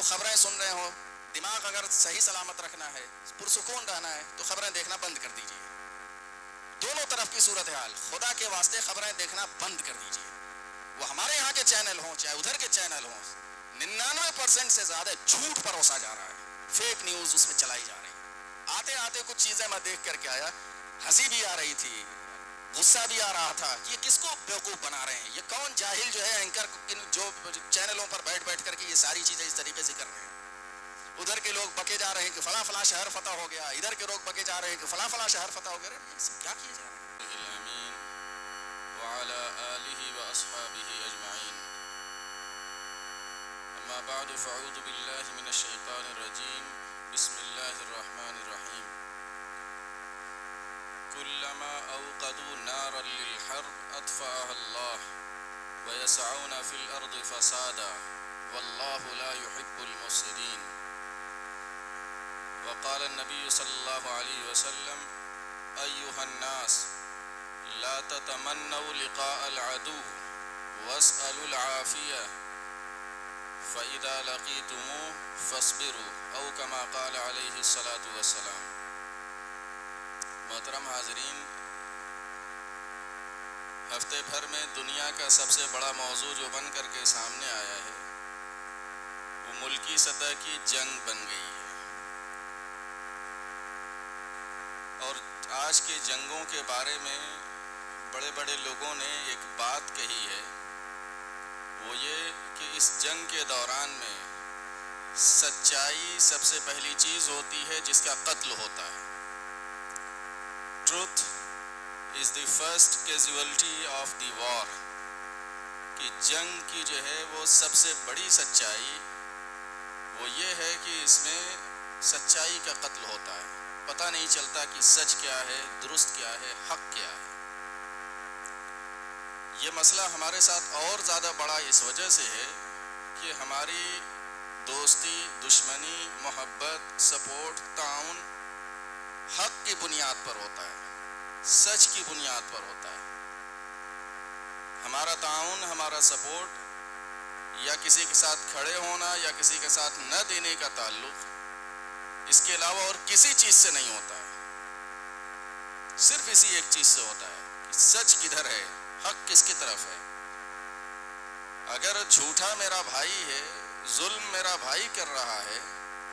لوگ خبریں سن رہے ہوں، دماغ اگر صحیح سلامت رکھنا ہے، پرسکون رہنا ہے، تو خبریں دیکھنا بند کر دیجیے. دونوں طرف کی صورتحال، خدا کے واسطے خبریں دیکھنا بند کر دیجیے. وہ ہمارے یہاں کے چینل ہوں چاہے ادھر کے چینل ہوں، 99% سے زیادہ جھوٹ پروسا جا رہا ہے، فیک نیوز اس میں چلائی جا رہی ہے. آتے آتے کچھ چیزیں میں دیکھ کر کے آیا، ہنسی بھی آ رہی تھی، غصہ بھی آ رہا تھا کہ یہ کس کو بیوقوف بنا رہے ہیں، یہ کون جاہل جو ہے اینکر جو چینلوں پر بیٹھ بیٹھ کر کے یہ ساری چیزیں اس طریقے سے کر رہے ہیں. ادھر کے لوگ بکے جا رہے ہیں کہ فلاں فلاں شہر فتح ہو گیا، ادھر کے لوگ بکے جا رہے ہیں کہ فلاں فلاں شہر فتح ہو گیا. یہ سب کیا کیے جا رہے ہیں؟ الامین وعلى آلہ واصحابہ اجمعین. اما بعد فاعوذ باللہ من الشیطان الرجیم. بسم اللہ الرحمن الرحیم. كلما أوقدوا نارا للحرب أطفأها الله ويسعون في الأرض فسادا والله لا يحب المفسدين. وقال النبي صلى الله عليه وسلم أيها الناس لا تتمنوا لقاء العدو واسألوا العافية فإذا لقيتموه فاصبروا أو كما قال عليه الصلاة والسلام. محترم حاضرین، ہفتے بھر میں دنیا کا سب سے بڑا موضوع جو بن کر کے سامنے آیا ہے وہ ملکی سطح کی جنگ بن گئی ہے. اور آج کے جنگوں کے بارے میں بڑے بڑے لوگوں نے ایک بات کہی ہے، وہ یہ کہ اس جنگ کے دوران میں سچائی سب سے پہلی چیز ہوتی ہے جس کا قتل ہوتا ہے. Truth is the first casualty of the war. کہ جنگ کی جو ہے وہ سب سے بڑی سچائی وہ یہ ہے کہ اس میں سچائی کا قتل ہوتا ہے. پتہ نہیں چلتا کہ سچ کیا ہے، درست کیا ہے، حق کیا ہے. یہ مسئلہ ہمارے ساتھ اور زیادہ بڑا اس وجہ سے ہے کہ ہماری دوستی، دشمنی، محبت، سپورٹ، تعاون حق کی بنیاد پر ہوتا ہے، سچ کی بنیاد پر ہوتا ہے. ہمارا تعاون، ہمارا سپورٹ یا کسی کے ساتھ کھڑے ہونا یا کسی کے ساتھ نہ دینے کا تعلق اس کے علاوہ اور کسی چیز سے نہیں ہوتا ہے. صرف اسی ایک چیز سے ہوتا ہے کہ سچ کدھر ہے، حق کس کی طرف ہے. اگر جھوٹا میرا بھائی ہے، ظلم میرا بھائی کر رہا ہے،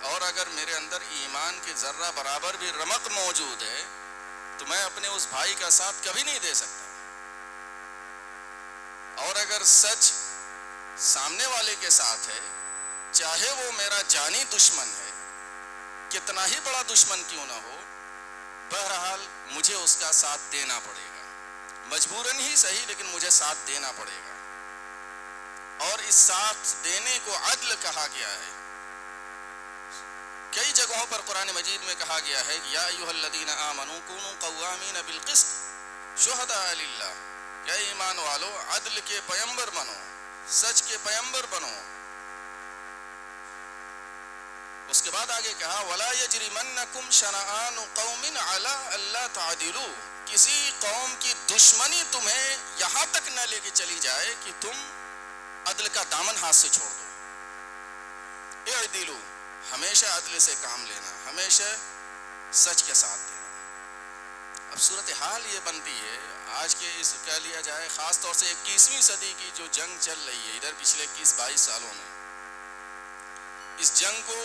اور اگر میرے اندر ایمان کی ذرہ برابر بھی رمق موجود ہے تو میں اپنے اس بھائی کا ساتھ کبھی نہیں دے سکتا. اور اگر سچ سامنے والے کے ساتھ ہے، چاہے وہ میرا جانی دشمن ہے، کتنا ہی بڑا دشمن کیوں نہ ہو، بہرحال مجھے اس کا ساتھ دینا پڑے گا. مجبوراً ہی صحیح، لیکن مجھے ساتھ دینا پڑے گا. اور اس ساتھ دینے کو عدل کہا گیا ہے. کئی جگہوں پر قرآن مجید میں کہا گیا ہے کہ یا ایھا الذین آمنوا کونوا قوامین بالقسط شہداء للہ، کہ اے ایمان والو عدل کے پیمبر بنو، سچ کے پیمبر بنو. اس کے بعد آگے کہا ولا یجرمنکم شنآن قوم علی الا تعدلوا، کسی قوم کی دشمنی تمہیں یہاں تک نہ لے کے چلی جائے کہ تم عدل کا دامن ہاتھ سے چھوڑ دو. اعدلوا، ہمیشہ عدل سے کام لینا، ہمیشہ سچ کے ساتھ دینا. اب صورتحال یہ بنتی ہے آج کے اس کہہ لیا جائے خاص طور سے 21ویں صدی کی جو جنگ چل رہی ہے ادھر پچھلے 21-22 سالوں میں، اس جنگ کو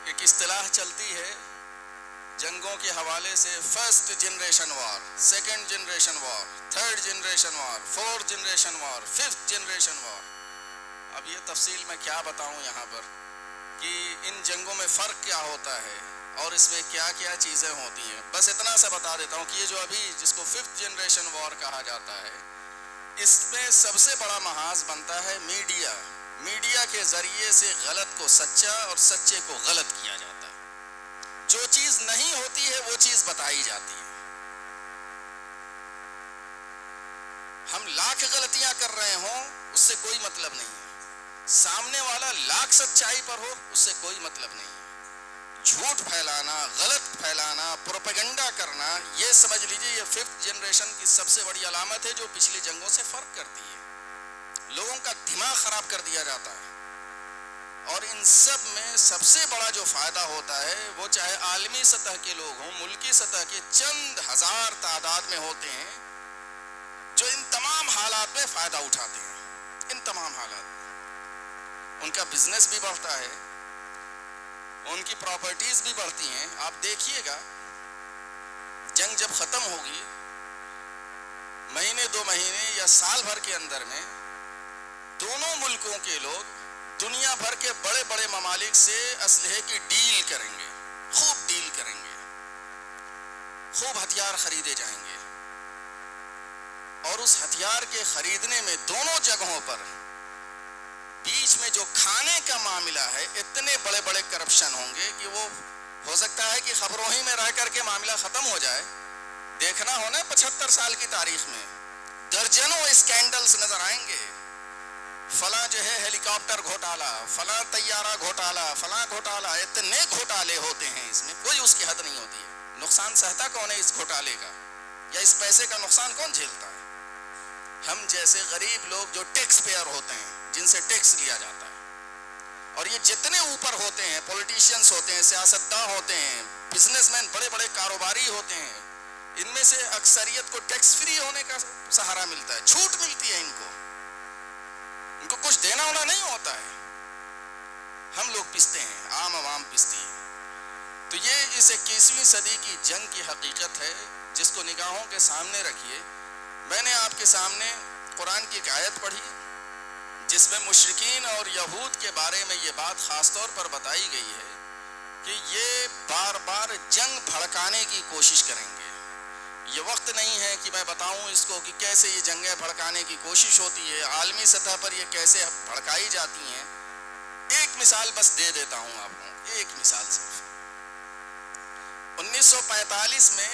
ایک اصطلاح چلتی ہے جنگوں کے حوالے سے، فرسٹ جنریشن وار، سیکنڈ جنریشن وار، تھرڈ جنریشن وار، فورتھ جنریشن وار، ففتھ جنریشن وار. اب یہ تفصیل میں کیا بتاؤں یہاں پر کہ ان جنگوں میں فرق کیا ہوتا ہے اور اس میں کیا کیا چیزیں ہوتی ہیں. بس اتنا سا بتا دیتا ہوں کہ یہ جو ابھی جس کو ففتھ جنریشن وار کہا جاتا ہے، اس میں سب سے بڑا محاذ بنتا ہے میڈیا. میڈیا کے ذریعے سے غلط کو سچا اور سچے کو غلط کیا جاتا ہے. جو چیز نہیں ہوتی ہے وہ چیز بتائی جاتی ہے. ہم لاکھ غلطیاں کر رہے ہوں اس سے کوئی مطلب نہیں ہے، سامنے والا لاکھ سچائی پر ہو اس سے کوئی مطلب نہیں ہے. جھوٹ پھیلانا، غلط پھیلانا، پروپیگنڈا کرنا، یہ سمجھ لیجئے یہ ففتھ جنریشن کی سب سے بڑی علامت ہے جو پچھلی جنگوں سے فرق کرتی ہے. لوگوں کا دماغ خراب کر دیا جاتا ہے. اور ان سب میں سب سے بڑا جو فائدہ ہوتا ہے وہ چاہے عالمی سطح کے لوگ ہوں، ملکی سطح کے چند ہزار تعداد میں ہوتے ہیں جو ان تمام حالات میں فائدہ اٹھاتے ہیں۔ ان تمام حالات میں ان کا بزنس بھی بڑھتا ہے، ان کی پراپرٹیز بھی بڑھتی ہیں۔ آپ دیکھیے گا جنگ جب ختم ہوگی، مہینے 2 مہینے یا سال بھر کے اندر میں دونوں ملکوں کے لوگ دنیا بھر کے بڑے بڑے ممالک سے اسلحے کی ڈیل کریں گے، خوب ڈیل کریں گے، خوب ہتھیار خریدے جائیں گے، اور اس ہتھیار کے خریدنے میں دونوں جگہوں پر بیچ میں جو کھانے کا معاملہ ہے اتنے بڑے بڑے کرپشن ہوں گے کہ وہ ہو سکتا ہے کہ خبروں ہی میں رہ کر کے معاملہ ختم ہو جائے۔ دیکھنا ہونا 75 سال کی تاریخ میں درجنوں اسکینڈلز نظر آئیں گے، فلاں جو ہے ہیلی کاپٹر گھوٹالا، فلاں طیارہ گھوٹالا، فلاں گھوٹالا، اتنے گھوٹالے ہوتے ہیں، اس میں کوئی اس کی حد نہیں ہوتی ہے۔ نقصان سہتا کون ہے اس گھوٹالے کا، یا اس پیسے کا نقصان کون جھیلتا ہے؟ ہم جیسے غریب لوگ جو ٹیکس پیئر ہوتے ہیں، جن سے ٹیکس لیا جاتا ہے، اور یہ جتنے اوپر ہوتے ہیں، پولیٹیشینز ہوتے ہیں، سیاستداں ہوتے ہیں، بزنس مین، بڑے بڑے کاروباری ہوتے ہیں، ان میں سے اکثریت کو ٹیکس فری ہونے کا سہارا ملتا ہے، چھوٹ ملتی ہے ان کو کچھ دینا ہونا نہیں ہوتا ہے۔ ہم لوگ پستے ہیں، عام عوام پستی ہے۔ تو یہ اس 21ویں صدی کی جنگ کی حقیقت ہے جس کو نگاہوں کے سامنے رکھیے۔ میں نے آپ کے سامنے قرآن کی ایک آیت پڑھی جس میں مشرکین اور یہود کے بارے میں یہ بات خاص طور پر بتائی گئی ہے کہ یہ بار بار جنگ بھڑکانے کی کوشش کریں گے۔ یہ وقت نہیں ہے کہ میں بتاؤں اس کو کہ کیسے یہ جنگیں بھڑکانے کی کوشش ہوتی ہے، عالمی سطح پر یہ کیسے بھڑکائی جاتی ہیں۔ ایک مثال بس دے دیتا ہوں آپ کو، ایک مثال صرف۔ 1945 میں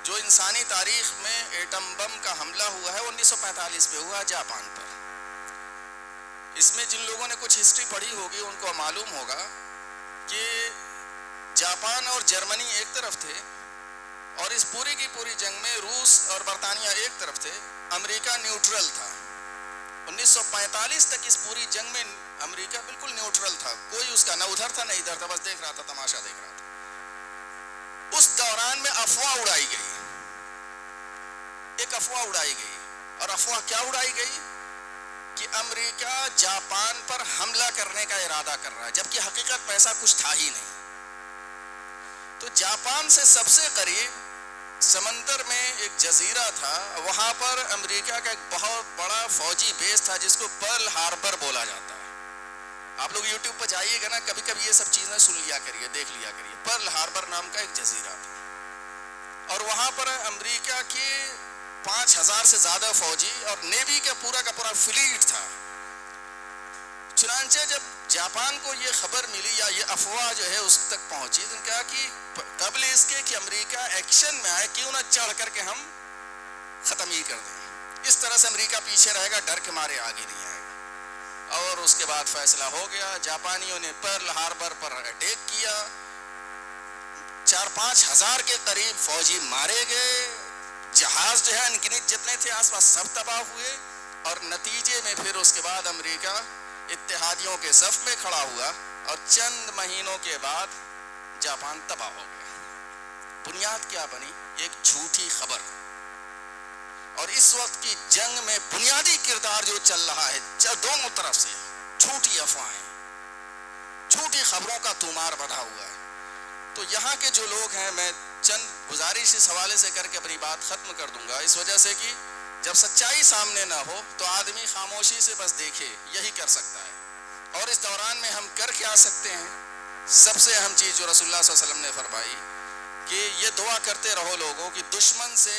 جو انسانی تاریخ میں ایٹم بم کا حملہ ہوا ہے، 1945 پہ ہوا جاپان پر۔ اس میں جن لوگوں نے کچھ ہسٹری پڑھی ہوگی ان کو معلوم ہوگا کہ جاپان اور جرمنی ایک طرف تھے، اور اس پوری کی پوری جنگ میں روس اور برطانیہ ایک طرف تھے، امریکہ نیوٹرل تھا۔ 1945 تک اس پوری جنگ میں امریکہ بالکل نیوٹرل تھا، کوئی اس کا نہ ادھر تھا نہ ادھر تھا، بس دیکھ رہا تھا، تماشا دیکھ رہا تھا۔ اس دوران میں افواہ اڑائی گئی، ایک افواہ اڑائی گئی، اور افواہ کیا اڑائی گئی کہ امریکہ جاپان پر حملہ کرنے کا ارادہ کر رہا ہے، جبکہ حقیقت میں ایسا کچھ تھا ہی نہیں۔ تو جاپان سے سب سے قریب سمندر میں ایک جزیرہ تھا، وہاں پر امریکہ کا ایک بہت بڑا فوجی بیس تھا جس کو پرل ہاربر بولا جاتا ہے۔ آپ لوگ یوٹیوب پر جائیے گا نا، کبھی کبھی یہ سب چیزیں سن لیا کریے، دیکھ لیا کریے۔ پرل ہاربر نام کا ایک جزیرہ تھا، اور وہاں پر امریکہ کے 5000 سے زیادہ فوجی اور نیوی کا پورا فلیٹ تھا۔ چنانچہ جب جاپان کو یہ خبر ملی یا یہ افواہ جو ہے اس تک پہنچی، تو کہا کہ قبل اس کے کہ امریکہ ایکشن میں آئے، کیوں نہ چڑھ کر کے ہم ختم ہی کر دیں۔ اس طرح سے امریکہ پیچھے رہے گا، ڈر کے مارے آگے نہیں آئے گا۔ اور اس کے بعد فیصلہ ہو گیا، جاپانیوں نے پرل ہاربر پر اٹیک کیا، 4-5 ہزار کے قریب فوجی مارے گئے، جہاز جو ہے انگنت جتنے تھے آس پاس سب تباہ ہوئے، اور نتیجے میں پھر اس کے بعد امریکہ اتحادیوں کے صف میں کھڑا ہوا، اور چند مہینوں کے بعد جاپان تباہ ہو گیا۔ بنیاد کیا بنی؟ ایک جھوٹی خبر۔ اور اس وقت کی جنگ میں بنیادی کردار جو چل رہا ہے دونوں طرف سے، جھوٹی افواہیں، جھوٹی خبروں کا تومار بڑھا ہوا ہے۔ تو یہاں کے جو لوگ ہیں، میں چند گزارش اس حوالے سے کر کے اپنی بات ختم کر دوں گا، اس وجہ سے کہ جب سچائی سامنے نہ ہو تو آدمی خاموشی سے بس دیکھے، یہی کر سکتا ہے۔ اور اس دوران میں ہم کر کے آ سکتے ہیں، سب سے اہم چیز جو رسول اللہ صلی اللہ علیہ وسلم نے فرمائی کہ یہ دعا کرتے رہو لوگوں کہ دشمن سے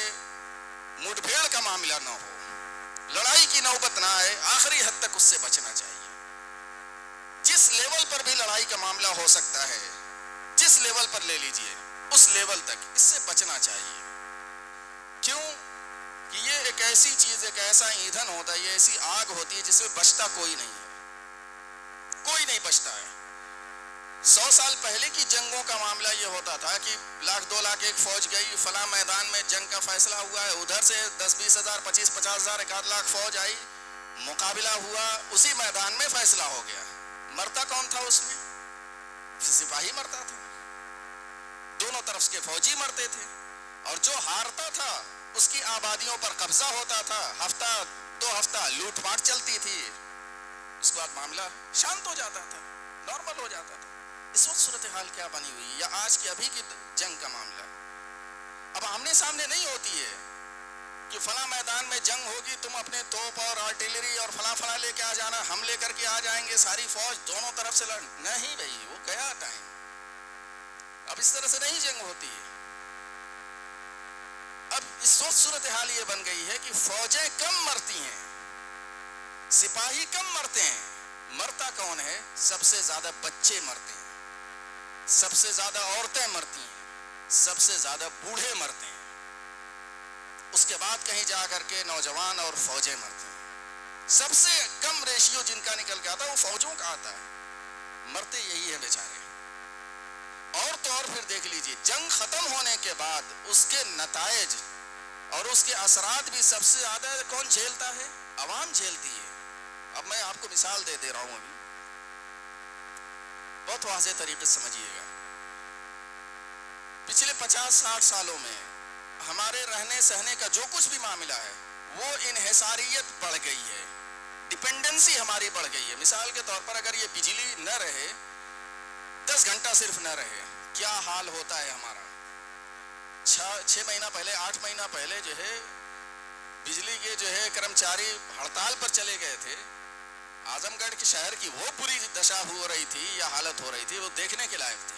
مٹ بھیڑ کا معاملہ نہ ہو، لڑائی کی نوبت نہ آئے، آخری حد تک اس سے بچنا چاہیے۔ جس لیول پر بھی لڑائی کا معاملہ ہو سکتا ہے، جس لیول پر لے لیجئے، اس لیول تک اس سے بچنا چاہیے۔ کیوں کہ یہ ایک ایسی چیز، ایک ایسا ایندھن ہوتا ہے، یہ ایسی آگ ہوتی ہے جس میں بچتا کوئی نہیں ہے، کوئی نہیں بچتا ہے۔ 100 سال پہلے کی جنگوں کا معاملہ یہ ہوتا تھا کہ 1,00,000-2 لاکھ ایک فوج گئی، فلاں میدان میں جنگ کا فیصلہ ہوا ہے، ادھر سے 10-20 ہزار 25-50 ہزار 1 آدھ لاکھ فوج آئی، مقابلہ ہوا، اسی میدان میں فیصلہ ہو گیا۔ مرتا کون تھا اس میں؟ سپاہی مرتا تھا، دونوں طرف کے فوجی مرتے تھے، اور جو ہارتا تھا اس کی آبادیوں پر قبضہ ہوتا تھا، ہفتہ 2 ہفتہ لوٹ پاٹ چلتی تھی، اس کے بعد معاملہ شانت ہو جاتا تھا، نارمل ہو جاتا تھا۔ اس وقت صورتحال کیا بنی ہوئی، یا آج کی ابھی کی جنگ کا معاملہ اب آمنے سامنے نہیں ہوتی ہے کہ فلاں میدان میں جنگ ہوگی، تم اپنے توپ اور آرٹلری اور فلاں لے کے آ جانا، ہم لے کر کے آ جائیں گے، ساری فوج دونوں طرف سے لڑ، نہیں بھائی، وہ گیا ٹائم، اب اس طرح سے نہیں جنگ ہوتی ہے۔ اب اس وقت صورتحال یہ بن گئی ہے کہ فوجیں کم مرتی ہیں، سپاہی کم مرتے ہیں، مرتا کون ہے؟ سب سے زیادہ بچے مرتے ہیں، سب سے زیادہ عورتیں مرتی ہیں، سب سے زیادہ بوڑھے مرتے ہیں، اس کے بعد کہیں جا کر کے نوجوان اور فوجیں مرتے ہیں۔ سب سے کم ریشیو جن کا نکل کے آتا ہے وہ فوجوں کا آتا ہے، مرتے یہی ہے بیچارے۔ اور تو اور پھر دیکھ لیجئے، جنگ ختم ہونے کے بعد اس کے نتائج اور اس کے اثرات بھی سب سے زیادہ کون جھیلتا ہے؟ عوام جھیلتی ہے۔ اب میں آپ کو مثال دے رہا ہوں، ابھی بہت واضح طریقے سے سمجھیے گا۔ پچھلے 50-60 سالوں میں ہمارے رہنے سہنے کا جو کچھ بھی معاملہ ہے وہ انحصاریت بڑھ گئی ہے، ڈپینڈنسی ہماری بڑھ گئی ہے۔ مثال کے طور پر اگر یہ بجلی نہ رہے، 10 گھنٹہ صرف نہ رہے، کیا حال ہوتا ہے ہمارا؟ 6 مہینہ پہلے، 8 مہینہ پہلے جو ہے بجلی کے جو ہے کرمچاری ہڑتال پر چلے گئے تھے، اعظم گڑھ کے شہر کی وہ بری دشا ہو رہی تھی یا حالت ہو رہی تھی، وہ دیکھنے کے لائق تھی۔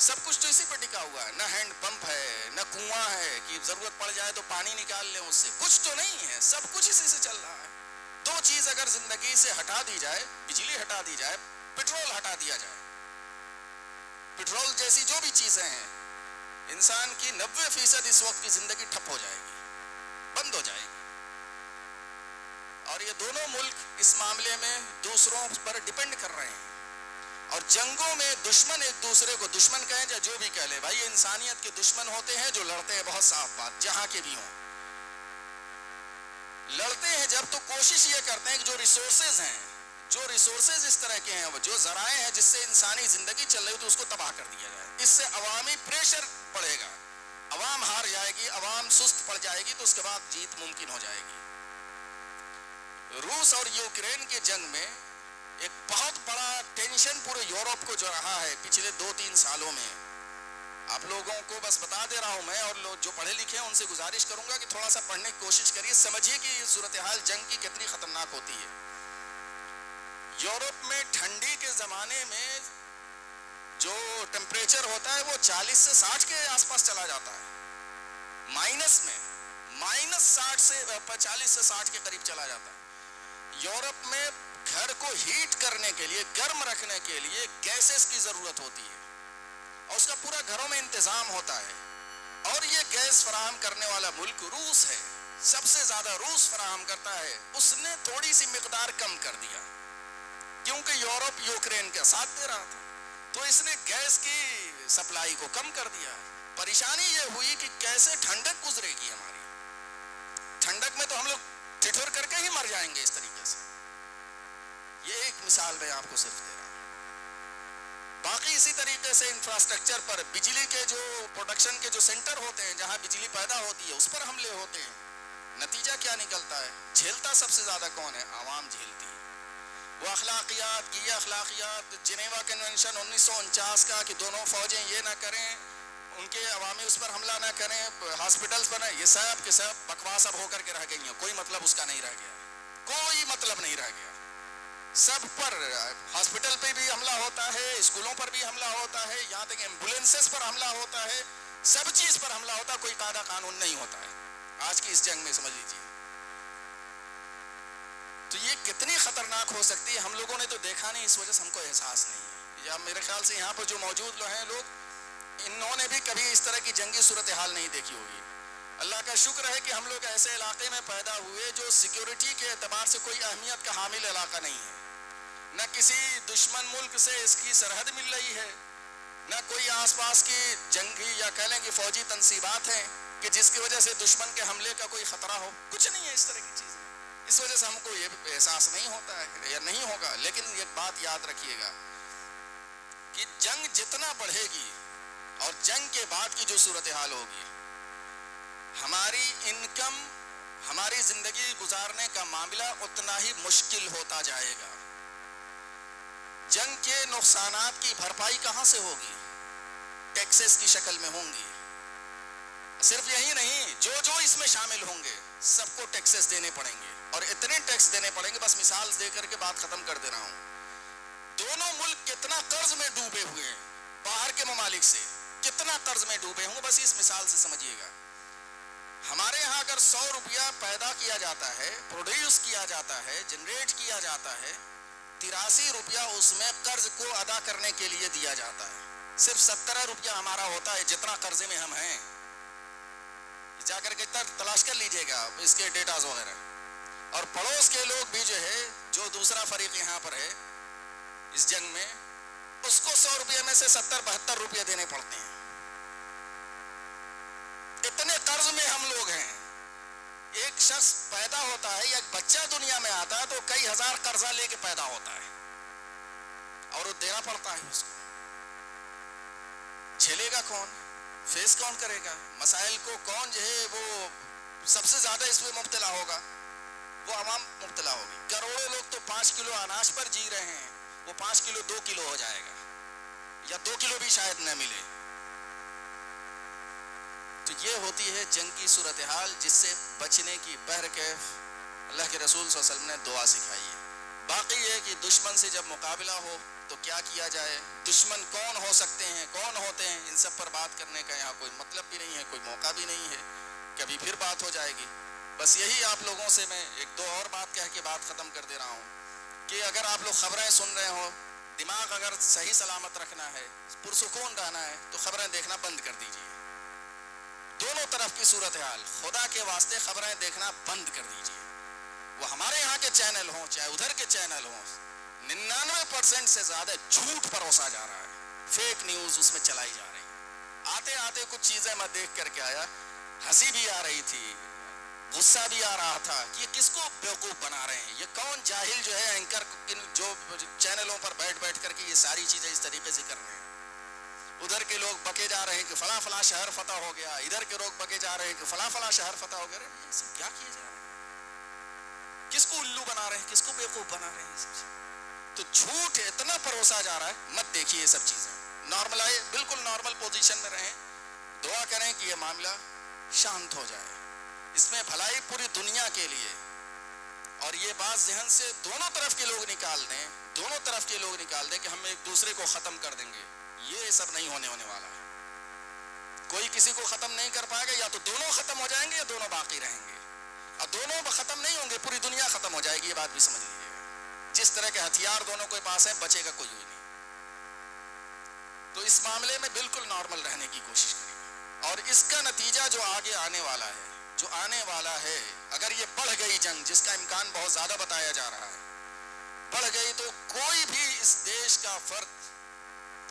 سب کچھ تو اسی پہ ٹکا ہوا ہے، نہ ہینڈ پمپ ہے، نہ کنواں ہے کہ ضرورت پڑ جائے تو پانی نکال لیں اس سے، کچھ تو نہیں ہے، سب کچھ اسی سے چل رہا ہے۔ 2 چیز اگر زندگی سے ہٹا دی جائے، بجلی ہٹا دی جائے، پیٹرول ہٹا دیا جائے، پیٹرول جیسی جو بھی چیزیں ہیں، انسان کی 90% اس وقت کی زندگی ٹھپ ہو جائے گی، بند ہو جائے گی۔ اور یہ دونوں ملک اس معاملے میں دوسروں پر ڈیپینڈ کر رہے ہیں، اور جنگوں میں دشمن ایک دوسرے کو دشمن کہیں یا جو بھی کہہ لے، بھائی انسانیت کے دشمن ہوتے ہیں جو لڑتے ہیں، بہت صاف بات، جہاں کے بھی ہوں لڑتے ہیں جب تو کوشش یہ کرتے ہیں کہ جو ریسورسز ہیں، جو ریسورسز اس طرح کے ہیں، جو ذرائع ہیں جس سے انسانی زندگی چل رہی ہے تو اس کو تباہ کر دیا جائے، اس سے عوامی پریشر پڑے گا، عوام ہار جائے گی، عوام سست پڑ جائے گی، تو اس کے بعد جیت ممکن ہو جائے گی۔ روس اور یوکرین کے جنگ میں ایک بہت بڑا ٹینشن پورے یورپ کو جو رہا ہے پچھلے 2-3 سالوں میں، آپ لوگوں کو بس بتا دے رہا ہوں میں، اور لوگ جو پڑھے لکھے ہیں ان سے گزارش کروں گا کہ تھوڑا سا پڑھنے کی کوشش کریے، سمجھیے کہ یہ صورتحال جنگ کی کتنی خطرناک ہوتی ہے۔ یورپ میں ٹھنڈی کے زمانے میں جو ٹمپریچر ہوتا ہے وہ 40 سے 60 کے آس پاس چلا جاتا ہے، مائنس میں، -60 سے 40 سے 60 کے قریب چلا جاتا ہے۔ یورپ میں گھر کو ہیٹ کرنے کے لیے، گرم رکھنے کے لیے گیسز کی ضرورت ہوتی ہے، اور اس کا پورا گھروں میں انتظام ہوتا ہے، اور یہ گیس فراہم کرنے والا ملک روس ہے، سب سے زیادہ روس فراہم کرتا ہے۔ اس نے تھوڑی سی مقدار کم کر دیا کیونکہ یورپ یوکرین کا ساتھ دے رہا تھا، تو اس نے گیس کی سپلائی کو کم کر دیا۔ پریشانی یہ ہوئی کہ کیسے ٹھنڈک گزرے گی ہماری، ٹھنڈک میں تو ہم لوگ ٹھٹھر کر کے ہی مر جائیں گے اس طریقے سے۔ یہ ایک مثال میں آپ کو صرف دے رہا ہوں، باقی اسی طریقے سے انفراسٹرکچر پر، بجلی کے جو پروڈکشن کے جو سینٹر ہوتے ہیں جہاں بجلی پیدا ہوتی ہے اس پر حملے ہوتے ہیں، نتیجہ کیا نکلتا ہے؟ جھیلتا سب سے زیادہ کون ہے؟ عوام جھیلتی ہے۔ وہ اخلاقیات کی، یہ اخلاقیات جنیوا کنونشن 1949 کا کہ دونوں فوجیں یہ نہ کریں، ان کے عوامی اس پر حملہ نہ کریں، ہاسپٹلز بنائیں، یہ سب کے سب بکواس اب ہو کر کے رہ گئی ہیں، کوئی مطلب اس کا نہیں رہ گیا، کوئی مطلب نہیں رہ گیا۔ سب پر، ہاسپٹل پہ بھی حملہ ہوتا ہے، اسکولوں پر بھی حملہ ہوتا ہے، یہاں تک ایمبولینسز پر حملہ ہوتا ہے، سب چیز پر حملہ ہوتا ہے، کوئی قاعدہ قانون نہیں ہوتا ہے آج کی اس جنگ میں، سمجھ لیجیے۔ تو یہ کتنی خطرناک ہو سکتی ہے، ہم لوگوں نے تو دیکھا نہیں، اس وجہ سے ہم کو احساس نہیں ہے، یا میرے خیال سے یہاں پر جو موجود لوگ ہیں لوگ، انہوں نے بھی کبھی اس طرح کی جنگی صورتحال نہیں دیکھی ہوگی۔ اللہ کا شکر ہے کہ ہم لوگ ایسے علاقے میں پیدا ہوئے جو سیکیورٹی کے اعتبار سے کوئی اہمیت کا حامل علاقہ نہیں ہے، نہ کسی دشمن ملک سے اس کی سرحد مل رہی ہے، نہ کوئی آس پاس کی جنگی یا کہہ لیں کہ فوجی تنصیبات ہیں کہ جس کی وجہ سے دشمن کے حملے کا کوئی خطرہ ہو، کچھ نہیں ہے اس طرح کی چیزیں۔ اس وجہ سے ہم کو یہ احساس نہیں ہوتا ہے یا نہیں ہوگا. لیکن ایک بات یاد رکھیے گا کہ جنگ جتنا بڑھے گی اور جنگ کے بعد کی جو صورتحال ہوگی، ہماری انکم، ہماری زندگی گزارنے کا معاملہ اتنا ہی مشکل ہوتا جائے گا. جنگ کے نقصانات کی بھرپائی کہاں سے ہوگی؟ ٹیکسز کی شکل میں ہوں گی. صرف یہی نہیں، جو اس میں شامل ہوں گے سب کو ٹیکسز دینے پڑیں گے، اور اتنے ٹیکس دینے پڑیں گے. بس مثال دے کر کے بات ختم کر دے رہا ہوں. دونوں ملک کتنا قرض میں ڈوبے ہوئے ہیں، باہر کے ممالک سے کتنا قرض میں ڈوبے ہوں، بس اس مثال سے سمجھیے گا. ہمارے ہاں اگر 100 روپیہ پیدا کیا جاتا ہے، پروڈیوس کیا جاتا ہے، جنریٹ کیا جاتا ہے، 83 روپیہ اس میں قرض کو ادا کرنے کے لیے دیا جاتا ہے. صرف 17 روپیہ ہمارا ہوتا ہے جتنا قرضے میں ہم ہیں. جا کر کے تلاش کر لیجئے گا اس کے ڈیٹاز وغیرہ. اور پڑوس کے لوگ بھی جو ہے، جو دوسرا فریق یہاں پر ہے اس جنگ میں، اس کو 100 روپیہ میں سے 70-72 روپیہ دینے پڑتے ہیں. اتنے قرض میں ہم لوگ ہیں. ایک شخص پیدا ہوتا ہے یا ایک بچہ دنیا میں آتا ہے تو کئی ہزار قرضہ لے کے پیدا ہوتا ہے اور وہ دینا پڑتا ہے. اس کو جھیلے گا کون؟ فیس کون کرے گا؟ مسائل کو کون جو ہے وہ سب سے زیادہ اس میں مبتلا ہوگا؟ وہ عوام مبتلا ہوگی. کروڑوں لوگ تو 5 کلو اناج پر جی رہے ہیں، وہ 5 کلو 2 کلو ہو جائے گا، یا 2 کلو بھی شاید نہ ملے. تو یہ ہوتی ہے جنگ کی صورتحال، جس سے بچنے کی بہرکیف اللہ کے رسول صلی اللہ علیہ وسلم نے دعا سکھائی ہے. باقی یہ کہ دشمن سے جب مقابلہ ہو تو کیا کیا جائے، دشمن کون ہو سکتے ہیں، کون ہوتے ہیں، ان سب پر بات کرنے کا یہاں کوئی مطلب بھی نہیں ہے، کوئی موقع بھی نہیں ہے. کبھی پھر بات ہو جائے گی. بس یہی آپ لوگوں سے میں ایک دو اور بات کہہ کے بات ختم کر دے رہا ہوں کہ اگر آپ لوگ خبریں سن رہے ہو، دماغ اگر صحیح سلامت رکھنا ہے، پرسکون رہنا ہے، تو خبریں دیکھنا بند کر دیجیے. دونوں طرف کی صورتحال، خدا کے واسطے خبریں دیکھنا بند کر دیجیے. وہ ہمارے یہاں کے چینل ہوں چاہے ادھر کے چینل ہوں، 99% سے زیادہ جھوٹ پروسا جا رہا ہے، فیک نیوز اس میں چلائی جا رہی ہے. آتے آتے کچھ چیزیں میں دیکھ کر کے آیا، ہنسی بھی آ رہی تھی، غصہ بھی آ رہا تھا کہ یہ کس کو بیوقوف بنا رہے ہیں. یہ کون جاہل جو ہے اینکر جو چینلوں پر بیٹھ بیٹھ کر کے یہ ساری چیزیں اس طریقے سے کر رہے ہیں. ادھر کے لوگ بکے جا رہے ہیں کہ فلاں فلاں شہر فتح ہو گیا، ادھر کے لوگ بکے جا رہے ہیں کہ فلاں فلاں شہر فتح ہو گیا. یہ سب کیا کیے جا رہے ہیں؟ کس کو الو بنا رہے ہیں، کس کو بیوقوف بنا رہے ہیں؟ تو جھوٹ اتنا پروسا جا رہا ہے. مت دیکھیے یہ سب چیزیں، نارمل آئے، بالکل نارمل پوزیشن میں رہیں. دعا کریں کہ یہ معاملہ شانت ہو جائے. اس میں بھلائی پوری دنیا کے لیے. اور یہ بات ذہن سے دونوں طرف کے لوگ نکال دیں، دونوں طرف کے لوگ نکال دیں کہ ہم ایک دوسرے کو ختم کر دیں گے. یہ سب نہیں ہونے والا ہے. کوئی کسی کو ختم نہیں کر پائے گا. یا تو دونوں ختم ہو جائیں گے یا دونوں باقی رہیں گے. اور دونوں ختم نہیں ہوں گے، پوری دنیا ختم ہو جائے گی. یہ بات بھی سمجھ لیجیے گا. جس طرح کے ہتھیار دونوں کے پاس ہیں، بچے گا کوئی نہیں. تو اس معاملے میں بالکل نارمل رہنے کی کوشش کریں. اور اس کا نتیجہ جو آگے آنے والا ہے، جو آنے والا ہے، اگر یہ بڑھ گئی جنگ، جس کا امکان بہت زیادہ بتایا جا رہا ہے، بڑھ گئی تو کوئی بھی اس دیش کا فرد،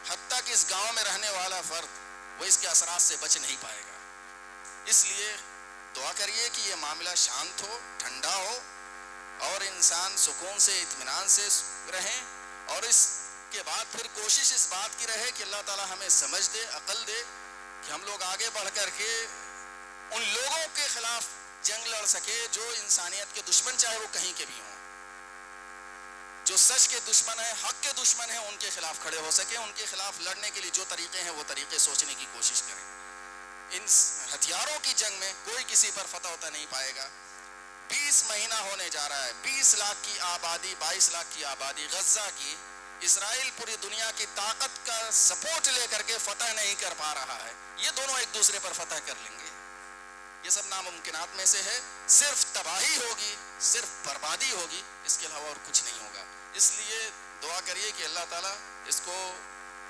حتیٰ کہ اس گاؤں میں رہنے والا فرد، وہ اس کے اثرات سے بچ نہیں پائے گا. اس لیے دعا کریے کہ یہ معاملہ شانت ہو، ٹھنڈا ہو، اور انسان سکون سے، اطمینان سے رہیں. اور اس کے بعد پھر کوشش اس بات کی رہے کہ اللہ تعالیٰ ہمیں سمجھ دے، عقل دے کہ ہم لوگ آگے بڑھ کر کے ان لوگوں کے خلاف جنگ لڑ سکے جو انسانیت کے دشمن، چاہے وہ کہیں کے بھی ہوں، جو سچ کے دشمن ہیں، حق کے دشمن ہیں، ان کے خلاف کھڑے ہو سکے. ان کے خلاف لڑنے کے لیے جو طریقے ہیں وہ طریقے سوچنے کی کوشش کریں. ان ہتھیاروں کی جنگ میں کوئی کسی پر فتح ہوتا نہیں پائے گا. 20 مہینہ ہونے جا رہا ہے، 20 لاکھ کی آبادی، 22 لاکھ کی آبادی غزہ کی. اسرائیل پوری دنیا کی طاقت کا سپورٹ لے کر کے فتح نہیں کر پا رہا ہے. یہ دونوں ایک دوسرے پر فتح کر لیں گے. یہ سب ناممکنات میں سے ہے. صرف تباہی ہوگی، صرف بربادی ہوگی، اس کے علاوہ اور کچھ نہیں ہوگا. اس لیے دعا کریے کہ اللہ تعالیٰ اس کو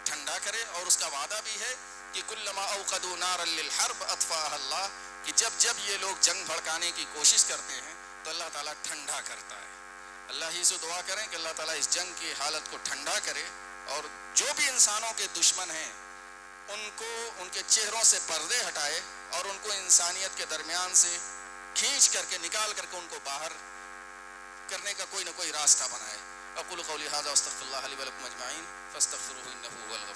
ٹھنڈا کرے. اور اس کا وعدہ بھی ہے کہ کلما اوقدوا نارا للحرب اطفاها اللہ، کہ جب یہ لوگ جنگ بھڑکانے کی کوشش کرتے ہیں تو اللہ تعالیٰ ٹھنڈا کرتا ہے. اللہ ہی سے دعا کریں کہ اللہ تعالیٰ اس جنگ کی حالت کو ٹھنڈا کرے، اور جو بھی انسانوں کے دشمن ہیں ان کو ان کے چہروں سے پردے ہٹائے، اور ان کو انسانیت کے درمیان سے کھینچ کر کے، نکال کر کے ان کو باہر کرنے کا کوئی نہ کوئی راستہ بنائے. اقول قولی ھذا واستغفر اللہ لی ولکم اجمعین فاستغفروہ انہ هو الغفور